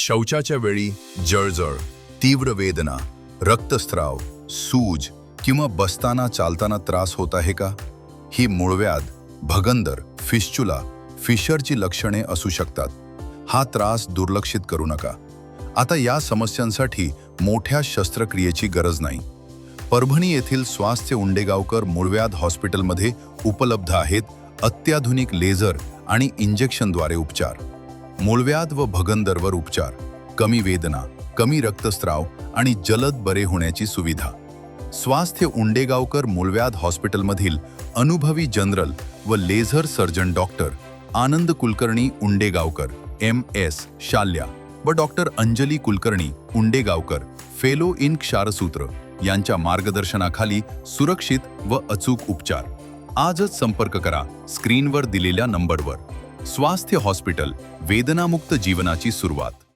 शौचाच्या वेळी जळजळ, तीव्र वेदना, रक्तस्राव, सूज किंवा बसताना चालताना त्रास होत आहे का? ही मूळव्याध, भगंदर, फिस्चुला, फिशरची लक्षणे असू शकतात. हा त्रास दुर्लक्षित करू नका. आता या समस्यांसाठी मोठ्या शस्त्रक्रियेची गरज नाही. परभणी येथील स्वास्थ्य उंडेगावकर मूळव्याध हॉस्पिटलमध्ये उपलब्ध आहेत अत्याधुनिक लेझर आणि इंजेक्शनद्वारे उपचार. मूळव्याध व भगंदरवर उपचार, कमी वेदना, कमी रक्तस्राव आणि जलद बरे होण्याची सुविधा. स्वास्थ्य उंडेगावकर मूळव्याध हॉस्पिटलमधील अनुभवी जनरल व laser surgeon doctor Anand Kulkarni Undegaonkar MS शाल्या व doctor Anjali Kulkarni Undegaonkar fellow in क्षारसूत्र यांच्या मार्गदर्शनाखाली सुरक्षित व अचूक उपचार. आजच संपर्क करा स्क्रीनवर दिलेल्या नंबरवर. स्वास्थ्य हॉस्पिटल, वेदनामुक्त जीवनाची सुरुवात.